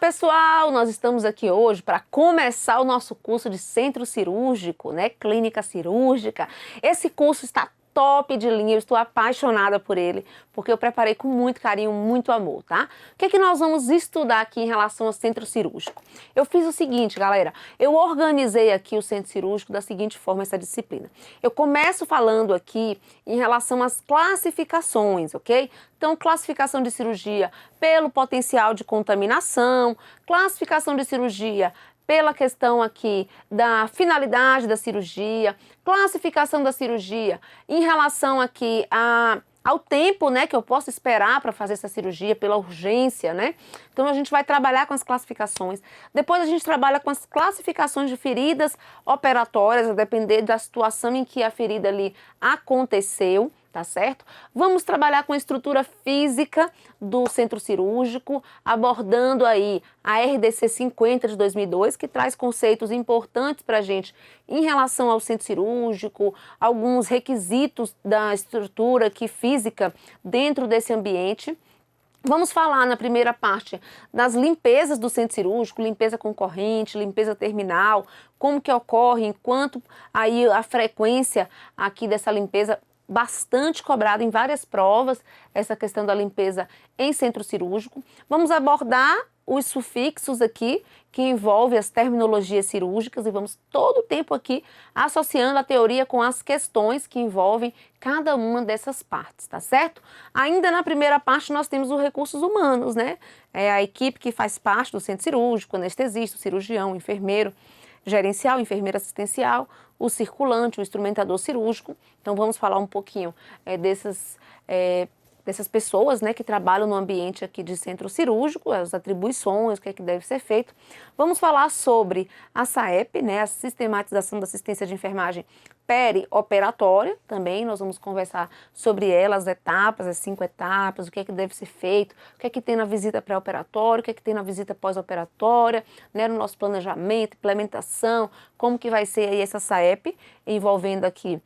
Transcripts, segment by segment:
pessoal, nós estamos aqui hoje para começar o nosso curso de centro cirúrgico, né? Clínica cirúrgica. Esse curso está top de linha, eu estou apaixonada por ele, porque eu preparei com muito carinho, muito amor, tá? O que é que nós vamos estudar aqui em relação ao centro cirúrgico? Eu fiz o seguinte, galera, eu organizei aqui o centro cirúrgico da seguinte forma, essa disciplina. Eu começo falando aqui em relação às classificações, ok? Então, classificação de cirurgia pelo potencial de contaminação, classificação de cirurgia pela questão aqui da finalidade da cirurgia, classificação da cirurgia em relação aqui ao tempo, né, que eu posso esperar para fazer essa cirurgia, pela urgência, né? Então a gente vai trabalhar com as classificações. Depois a gente trabalha com as classificações de feridas operatórias, a depender da situação em que a ferida ali aconteceu. Tá certo? Vamos trabalhar com a estrutura física do centro cirúrgico, abordando aí a RDC 50 de 2002, que traz conceitos importantes para a gente em relação ao centro cirúrgico, alguns requisitos da estrutura aqui física dentro desse ambiente. Vamos falar na primeira parte das limpezas do centro cirúrgico, limpeza concorrente, limpeza terminal, como que ocorre, enquanto aí a frequência aqui dessa limpeza bastante cobrado em várias provas, essa questão da limpeza em centro cirúrgico. Vamos abordar os sufixos aqui, que envolve as terminologias cirúrgicas, e vamos todo o tempo aqui associando a teoria com as questões que envolvem cada uma dessas partes, tá certo? Ainda na primeira parte nós temos os recursos humanos, né? É a equipe que faz parte do centro cirúrgico, anestesista, cirurgião, enfermeiro, gerencial, enfermeira assistencial, o circulante, o instrumentador cirúrgico. Então vamos falar um pouquinho dessas pessoas, né, que trabalham no ambiente aqui de centro cirúrgico, as atribuições, o que é que deve ser feito. Vamos falar sobre a SAEP, né, a sistematização da assistência de enfermagem perioperatória, também nós vamos conversar sobre ela, as etapas, as 5 etapas, o que é que deve ser feito, o que é que tem na visita pré-operatória, o que é que tem na visita pós-operatória, né, no nosso planejamento, implementação, como que vai ser aí essa SAEP, envolvendo aqui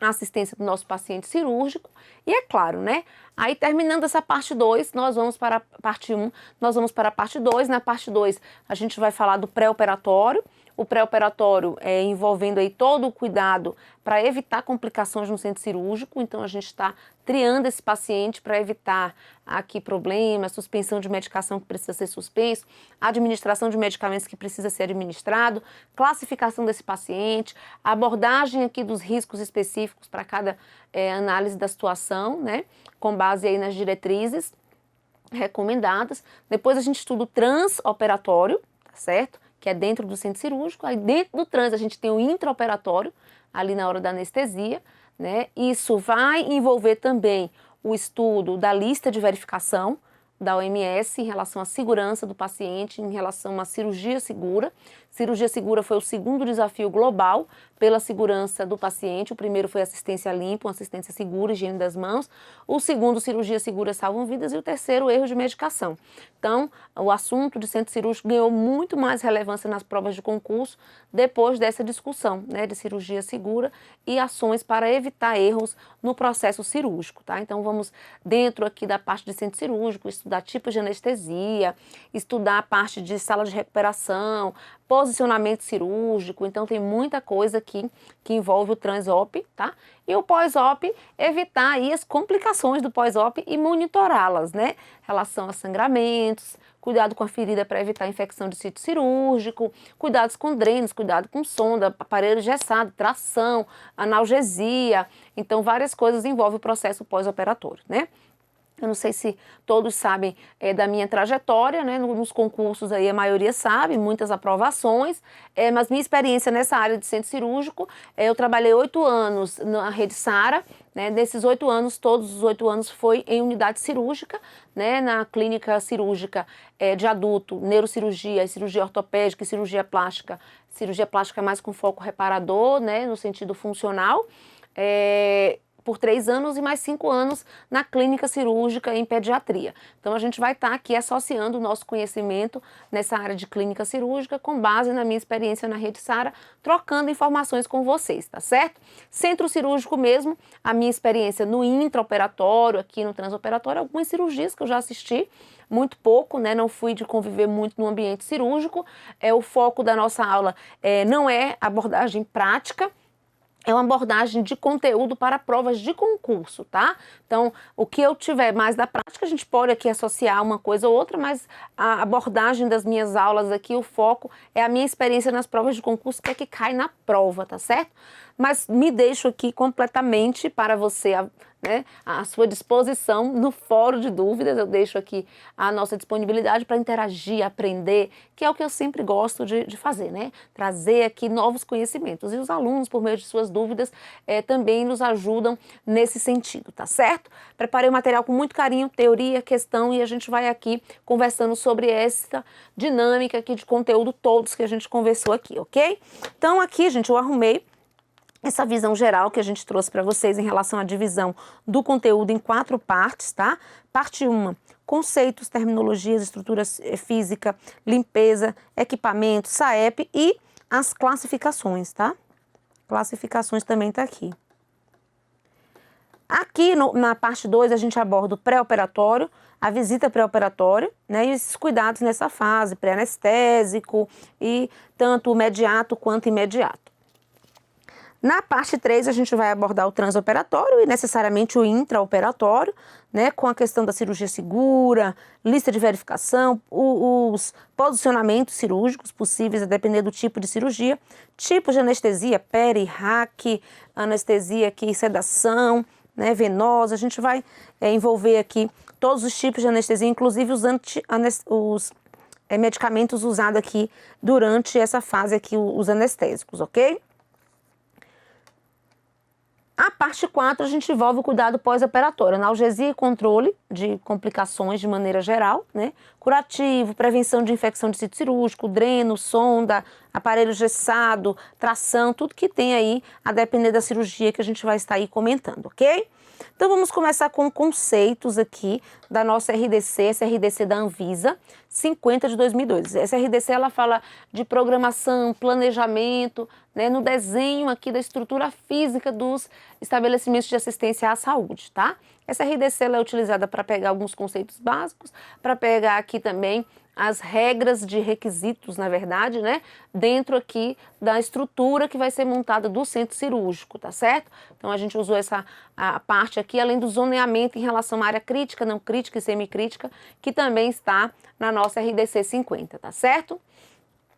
a assistência do nosso paciente cirúrgico. E é claro, né? Aí terminando essa parte 2, nós vamos para a parte 1, nós vamos para a parte 2. Na parte 2 a gente vai falar do pré-operatório. O pré-operatório envolvendo aí todo o cuidado para evitar complicações no centro cirúrgico. Então a gente está triando esse paciente para evitar aqui problemas, suspensão de medicação que precisa ser suspenso, administração de medicamentos que precisa ser administrado, classificação desse paciente, abordagem aqui dos riscos específicos para cada análise da situação, né, com base aí nas diretrizes recomendadas. Depois a gente estuda o transoperatório, tá certo? Que é dentro do centro cirúrgico. Aí dentro do trans a gente tem o intraoperatório, ali na hora da anestesia, né? Isso vai envolver também o estudo da lista de verificação da OMS em relação à segurança do paciente, em relação à cirurgia segura. Cirurgia segura foi o segundo desafio global pela segurança do paciente. O primeiro foi assistência limpa, assistência segura, higiene das mãos. O segundo, cirurgia segura salvam vidas. E o terceiro, erro de medicação. Então, o assunto de centro cirúrgico ganhou muito mais relevância nas provas de concurso depois dessa discussão, né, de cirurgia segura e ações para evitar erros no processo cirúrgico, tá? Então, vamos dentro aqui da parte de centro cirúrgico, estudar tipos de anestesia, estudar a parte de sala de recuperação, posicionamento cirúrgico. Então tem muita coisa aqui que envolve o trans-op, tá? E o pós-op, evitar aí as complicações do pós-op e monitorá-las, né? Relação a sangramentos, cuidado com a ferida para evitar infecção de sítio cirúrgico, cuidados com drenos, cuidado com sonda, aparelho engessado, tração, analgesia. Então várias coisas envolvem o processo pós-operatório, né? Eu não sei se todos sabem da minha trajetória, né? Nos concursos aí a maioria sabe, muitas aprovações, mas minha experiência nessa área de centro cirúrgico, eu trabalhei 8 anos na Rede Sara, né? Desses 8 anos, todos os 8 anos foi em unidade cirúrgica, né? Na clínica cirúrgica de adulto, neurocirurgia, cirurgia ortopédica e cirurgia plástica mais com foco reparador, né? No sentido funcional. por 3 anos e mais 5 anos na clínica cirúrgica em pediatria. Então a gente vai estar aqui associando o nosso conhecimento nessa área de clínica cirúrgica com base na minha experiência na Rede Sara, trocando informações com vocês, tá certo? Centro cirúrgico mesmo, a minha experiência no intraoperatório, aqui no transoperatório, algumas cirurgias que eu já assisti, muito pouco, né? Não fui de conviver muito no ambiente cirúrgico. O foco da nossa aula não é abordagem prática, é uma abordagem de conteúdo para provas de concurso, tá? Então, o que eu tiver mais da prática, a gente pode aqui associar uma coisa ou outra, mas a abordagem das minhas aulas aqui, o foco é a minha experiência nas provas de concurso, que é que cai na prova, tá certo? Mas me deixo aqui completamente para você, né, à sua disposição no fórum de dúvidas. Eu deixo aqui a nossa disponibilidade para interagir, aprender, que é o que eu sempre gosto de fazer, né? Trazer aqui novos conhecimentos. E os alunos, por meio de suas dúvidas, também nos ajudam nesse sentido, tá certo? Preparei o material com muito carinho, teoria, questão, e a gente vai aqui conversando sobre essa dinâmica aqui de conteúdo todos que a gente conversou aqui, ok? Então aqui, gente, eu arrumei essa visão geral que a gente trouxe para vocês em relação à divisão do conteúdo em 4 partes, tá? Parte 1, conceitos, terminologias, estrutura física, limpeza, equipamento, SAEP e as classificações, tá? Classificações também tá aqui. Aqui na parte 2 a gente aborda o pré-operatório, a visita pré-operatória, né, e esses cuidados nessa fase, pré-anestésico e tanto imediato quanto imediato. Na parte 3, a gente vai abordar o transoperatório e necessariamente o intraoperatório, né, com a questão da cirurgia segura, lista de verificação, os posicionamentos cirúrgicos possíveis a depender do tipo de cirurgia, tipos de anestesia, peri, RAC, anestesia aqui, sedação, né, venosa. A gente vai envolver aqui todos os tipos de anestesia, inclusive os medicamentos usados aqui durante essa fase aqui, os anestésicos, ok? A parte 4, a gente envolve o cuidado pós-operatório, analgesia e controle de complicações de maneira geral, né? Curativo, prevenção de infecção de sítio cirúrgico, dreno, sonda, aparelho engessado, tração, tudo que tem aí a depender da cirurgia que a gente vai estar aí comentando, ok? Então vamos começar com conceitos aqui da nossa RDC, essa RDC da Anvisa 50 de 2002. Essa RDC ela fala de programação, planejamento, né, no desenho aqui da estrutura física dos estabelecimentos de assistência à saúde, tá? Essa RDC ela é utilizada para pegar alguns conceitos básicos, para pegar aqui também as regras de requisitos, na verdade, né, dentro aqui da estrutura que vai ser montada do centro cirúrgico, tá certo? Então a gente usou a parte aqui, além do zoneamento em relação à área crítica, não crítica e semicrítica, que também está na nossa RDC 50, tá certo?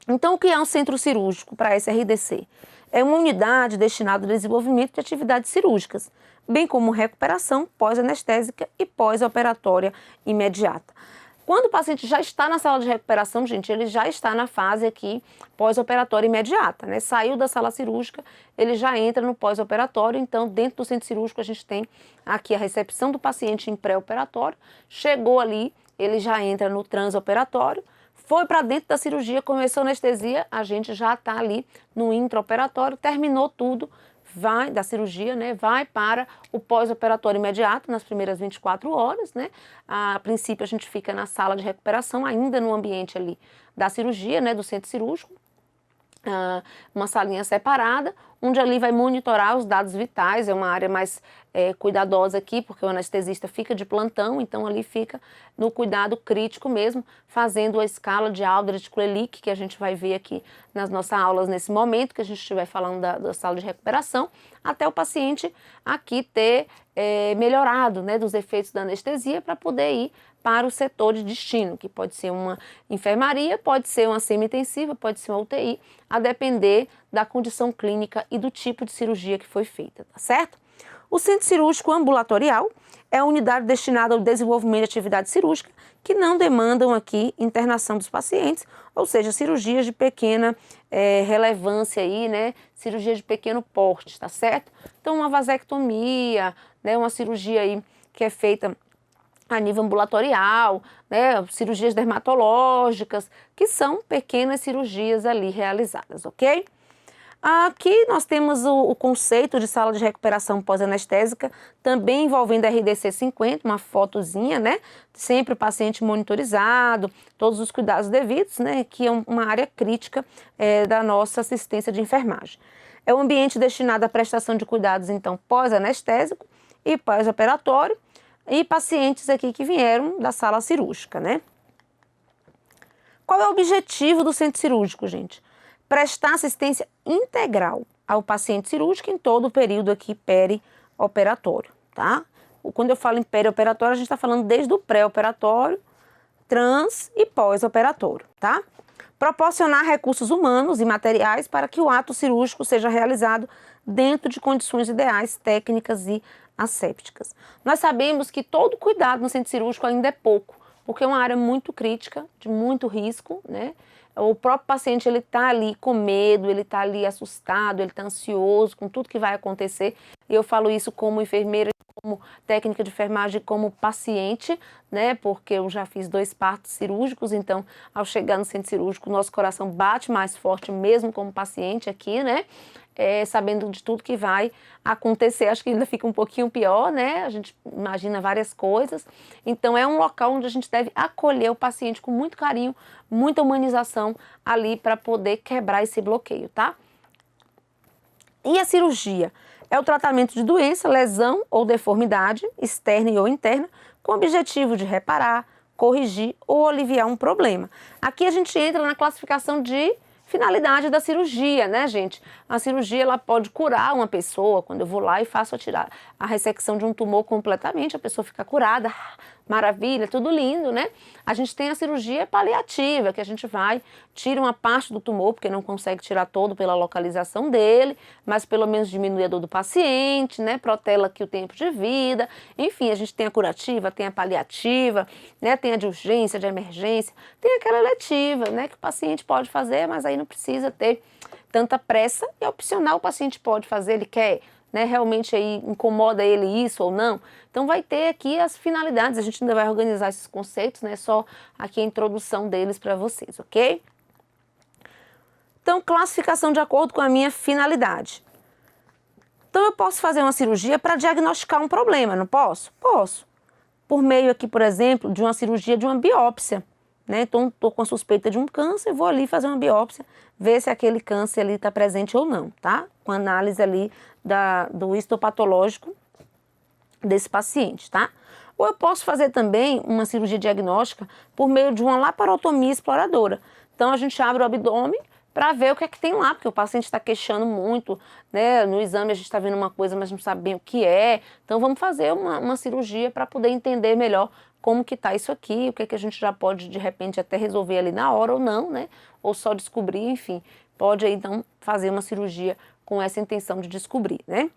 Então o que é um centro cirúrgico para essa RDC? É uma unidade destinada ao desenvolvimento de atividades cirúrgicas, bem como recuperação pós-anestésica e pós-operatória imediata. Quando o paciente já está na sala de recuperação, gente, ele já está na fase aqui pós-operatória imediata, né? Saiu da sala cirúrgica, ele já entra no pós-operatório. Então, dentro do centro cirúrgico, a gente tem aqui a recepção do paciente em pré-operatório, chegou ali, ele já entra no transoperatório, foi para dentro da cirurgia, começou a anestesia, a gente já está ali no intraoperatório, terminou tudo, vai da cirurgia, né, vai para o pós-operatório imediato nas primeiras 24 horas, né? A princípio a gente fica na sala de recuperação, ainda no ambiente ali da cirurgia, né, do centro cirúrgico, uma salinha separada, onde ali vai monitorar os dados vitais. É uma área mais cuidadosa aqui, porque o anestesista fica de plantão, então ali fica no cuidado crítico mesmo, fazendo a escala de Aldrich-Kulik, que a gente vai ver aqui nas nossas aulas nesse momento, que a gente estiver falando da sala de recuperação, até o paciente aqui ter melhorado, né, dos efeitos da anestesia para poder ir para o setor de destino, que pode ser uma enfermaria, pode ser uma semi-intensiva, pode ser uma UTI, a depender da condição clínica e do tipo de cirurgia que foi feita, tá certo? O centro cirúrgico ambulatorial é a unidade destinada ao desenvolvimento de atividade cirúrgica que não demandam aqui internação dos pacientes, ou seja, cirurgias de pequena relevância aí, né? Cirurgia de pequeno porte, tá certo? Então, uma vasectomia, né? Uma cirurgia aí que é feita a nível ambulatorial, né, cirurgias dermatológicas, que são pequenas cirurgias ali realizadas, ok? Aqui nós temos o conceito de sala de recuperação pós-anestésica, também envolvendo RDC 50, uma fotozinha, né? Sempre o paciente monitorizado, todos os cuidados devidos, né? Que é uma área crítica da nossa assistência de enfermagem. É um ambiente destinado à prestação de cuidados, então, pós-anestésico e pós-operatório, e pacientes aqui que vieram da sala cirúrgica, né? Qual é o objetivo do centro cirúrgico, gente? Prestar assistência integral ao paciente cirúrgico em todo o período aqui perioperatório, tá? Quando eu falo em perioperatório, a gente está falando desde o pré-operatório, trans e pós-operatório, tá? Proporcionar recursos humanos e materiais para que o ato cirúrgico seja realizado dentro de condições ideais, técnicas e assépticas. Nós sabemos que todo cuidado no centro cirúrgico ainda é pouco, porque é uma área muito crítica, de muito risco, né? O próprio paciente, ele está ali com medo, ele está ali assustado, ele está ansioso com tudo que vai acontecer. E eu falo isso como enfermeira, como técnica de enfermagem, como paciente, né? Porque eu já fiz 2 partos cirúrgicos, então ao chegar no centro cirúrgico, nosso coração bate mais forte mesmo como paciente aqui, né? Sabendo de tudo que vai acontecer, acho que ainda fica um pouquinho pior, né? A gente imagina várias coisas. Então é um local onde a gente deve acolher o paciente com muito carinho, muita humanização ali para poder quebrar esse bloqueio, tá? E a cirurgia? É o tratamento de doença, lesão ou deformidade externa e ou interna, com o objetivo de reparar, corrigir ou aliviar um problema. Aqui a gente entra na classificação de finalidade da cirurgia, né, gente? A cirurgia, ela pode curar uma pessoa. Quando eu vou lá e faço a ressecção de um tumor completamente, a pessoa fica curada, maravilha, tudo lindo, né? A gente tem a cirurgia paliativa, que a gente vai, tira uma parte do tumor, porque não consegue tirar todo pela localização dele, mas pelo menos diminui a dor do paciente, né? Protela aqui o tempo de vida. Enfim, a gente tem a curativa, tem a paliativa, né? Tem a de urgência, de emergência, tem aquela eletiva, né? Que o paciente pode fazer, mas aí não precisa ter tanta pressa, e é opcional, o paciente pode fazer, ele quer, né, realmente aí incomoda ele isso ou não. Então vai ter aqui as finalidades, a gente ainda vai organizar esses conceitos, né, só aqui a introdução deles para vocês, ok? Então, classificação de acordo com a minha finalidade. Então eu posso fazer uma cirurgia para diagnosticar um problema, não posso? Posso. Por meio aqui, por exemplo, de uma cirurgia de uma biópsia. Né? Então, estou com a suspeita de um câncer, vou ali fazer uma biópsia, ver se aquele câncer ali está presente ou não, tá? Com análise ali do histopatológico desse paciente, tá? Ou eu posso fazer também uma cirurgia diagnóstica por meio de uma laparotomia exploradora. Então, a gente abre o abdômen para ver o que é que tem lá, porque o paciente está queixando muito, né? No exame a gente está vendo uma coisa, mas não sabe bem o que é. Então, vamos fazer uma cirurgia para poder entender melhor como que tá isso aqui, o que é que a gente já pode, de repente, até resolver ali na hora ou não, né? Ou só descobrir, enfim. Pode aí, então, fazer uma cirurgia com essa intenção de descobrir, né?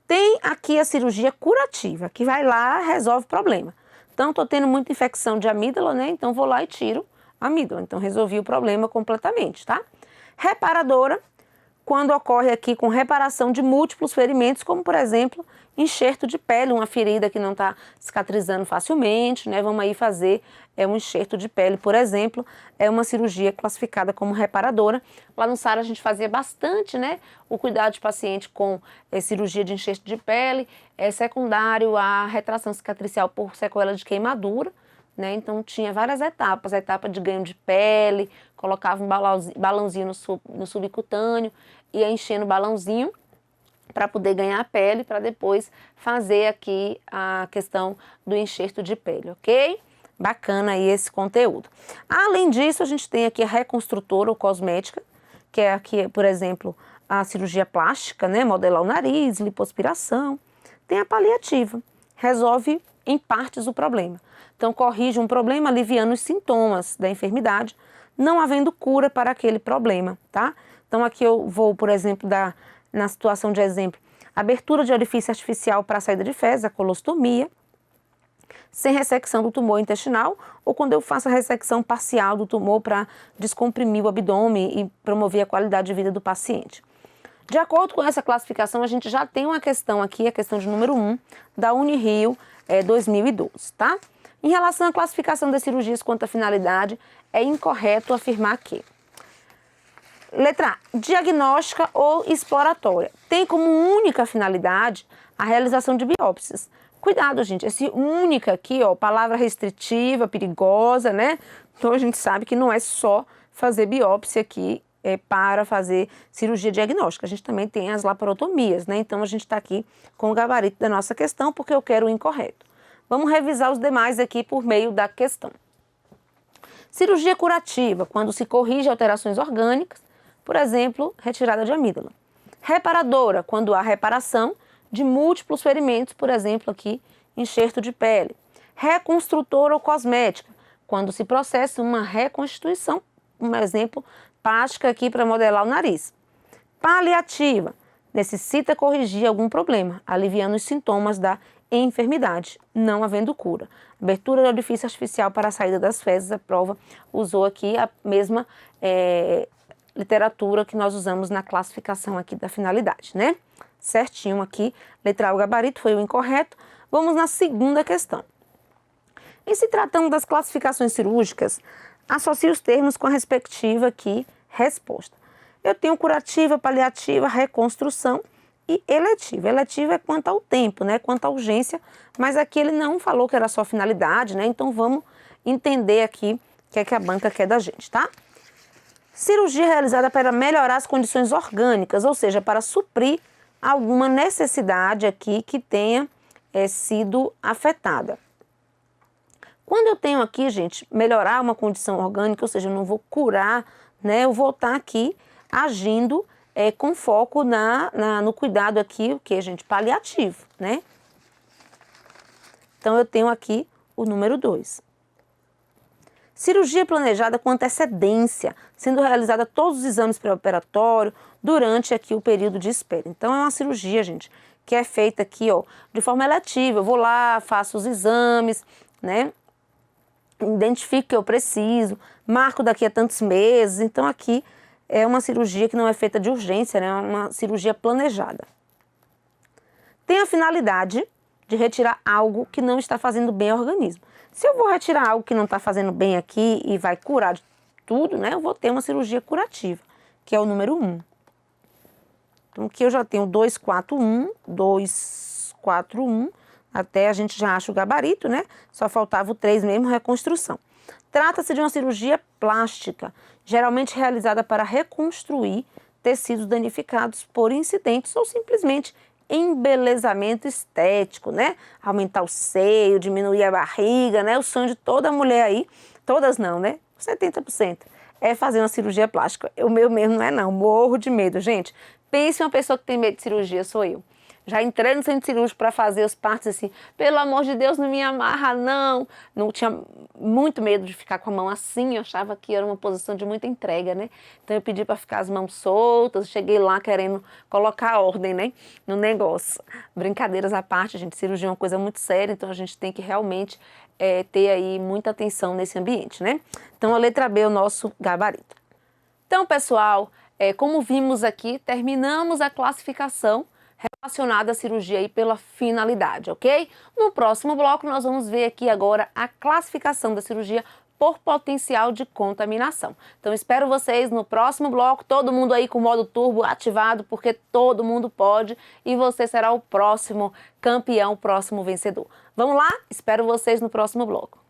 Tem aqui a cirurgia curativa, que vai lá, resolve o problema. Então, tô tendo muita infecção de amígdala, né? Então, vou lá e tiro a amígdala. Então, resolvi o problema completamente, tá? Reparadora, quando ocorre aqui com reparação de múltiplos ferimentos, como, por exemplo, enxerto de pele, uma ferida que não está cicatrizando facilmente, né? Vamos aí fazer um enxerto de pele, por exemplo, é uma cirurgia classificada como reparadora. Lá no SARA a gente fazia bastante, né? O cuidado de paciente com cirurgia de enxerto de pele, secundário à retração cicatricial por sequela de queimadura, né? Então tinha várias etapas, a etapa de ganho de pele, colocava um balãozinho no subcutâneo, ia enchendo o balãozinho para poder ganhar a pele, para depois fazer aqui a questão do enxerto de pele, ok? Bacana aí esse conteúdo. Além disso, a gente tem aqui a reconstrutora ou cosmética, que é aqui, por exemplo, a cirurgia plástica, né? Modelar o nariz, lipoaspiração. Tem a paliativa, resolve em partes o problema. Então, corrige um problema aliviando os sintomas da enfermidade, não havendo cura para aquele problema, tá? Então, aqui eu vou, por exemplo, na situação de exemplo, abertura de orifício artificial para a saída de fezes, a colostomia, sem ressecção do tumor intestinal, ou quando eu faço a ressecção parcial do tumor para descomprimir o abdômen e promover a qualidade de vida do paciente. De acordo com essa classificação, a gente já tem uma questão aqui, a questão de número 1, da Unirio 2012, tá? Em relação à classificação das cirurgias quanto à finalidade, é incorreto afirmar que Letra A, diagnóstica ou exploratória. Tem como única finalidade a realização de biópsias. Cuidado, gente, esse única aqui, ó, palavra restritiva, perigosa, né? Então a gente sabe que não é só fazer biópsia aqui para fazer cirurgia diagnóstica. A gente também tem as laparotomias, né? Então a gente está aqui com o gabarito da nossa questão porque eu quero o incorreto. Vamos revisar os demais aqui por meio da questão. Cirurgia curativa, quando se corrige alterações orgânicas, por exemplo, retirada de amígdala. Reparadora, quando há reparação de múltiplos ferimentos, por exemplo, aqui, enxerto de pele. Reconstrutora ou cosmética, quando se processa uma reconstituição, um exemplo, plástica aqui para modelar o nariz. Paliativa, necessita corrigir algum problema, aliviando os sintomas da enfermidade, não havendo cura. Abertura do orifício artificial para a saída das fezes, a prova usou aqui a mesma literatura que nós usamos na classificação aqui da finalidade, né? Certinho aqui, letra A, o gabarito foi o incorreto. Vamos na segunda questão. Em se tratando das classificações cirúrgicas, associe os termos com a respectiva aqui resposta. Eu tenho curativa, paliativa, reconstrução e eletiva. Eletiva é quanto ao tempo, né? Quanto à urgência, mas aqui ele não falou que era só finalidade, né? Então vamos entender aqui o que é que a banca quer da gente, tá? Cirurgia realizada para melhorar as condições orgânicas, ou seja, para suprir alguma necessidade aqui que tenha sido afetada. Quando eu tenho aqui, gente, melhorar uma condição orgânica, ou seja, eu não vou curar, né? Eu vou estar aqui agindo com foco no cuidado aqui, o que, gente? Paliativo, né? Então, eu tenho aqui o número 2. Cirurgia planejada com antecedência, sendo realizada todos os exames pré-operatórios durante aqui o período de espera. Então, é uma cirurgia, gente, que é feita aqui, ó, de forma eletiva. Eu vou lá, faço os exames, né? Identifico que eu preciso, marco daqui a tantos meses. Então, aqui é uma cirurgia que não é feita de urgência, né? É uma cirurgia planejada. Tem a finalidade de retirar algo que não está fazendo bem ao organismo. Se eu vou retirar algo que não está fazendo bem aqui e vai curar de tudo, né? Eu vou ter uma cirurgia curativa, que é o número 1. Então, aqui eu já tenho 241, 241, até a gente já acha o gabarito, né? Só faltava o 3 mesmo, reconstrução. Trata-se de uma cirurgia plástica, geralmente realizada para reconstruir tecidos danificados por incidentes ou simplesmente embelezamento estético, né? Aumentar o seio, diminuir a barriga, né? O sonho de toda mulher aí, todas não, né? 70% é fazer uma cirurgia plástica. O meu mesmo não é não, morro de medo, gente. Pense em uma pessoa que tem medo de cirurgia, sou eu. Já entrei no centro cirúrgico para fazer os partos assim, pelo amor de Deus, não me amarra, não. Não tinha muito medo de ficar com a mão assim, eu achava que era uma posição de muita entrega, né? Então eu pedi para ficar as mãos soltas, cheguei lá querendo colocar ordem, né, no negócio. Brincadeiras à parte, gente, cirurgia é uma coisa muito séria, então a gente tem que realmente ter aí muita atenção nesse ambiente, né? Então a letra B é o nosso gabarito. Então, pessoal, como vimos aqui, terminamos a classificação relacionada à cirurgia aí pela finalidade, ok? No próximo bloco nós vamos ver aqui agora a classificação da cirurgia por potencial de contaminação. Então espero vocês no próximo bloco, todo mundo aí com o modo turbo ativado, porque todo mundo pode e você será o próximo campeão, o próximo vencedor. Vamos lá? Espero vocês no próximo bloco.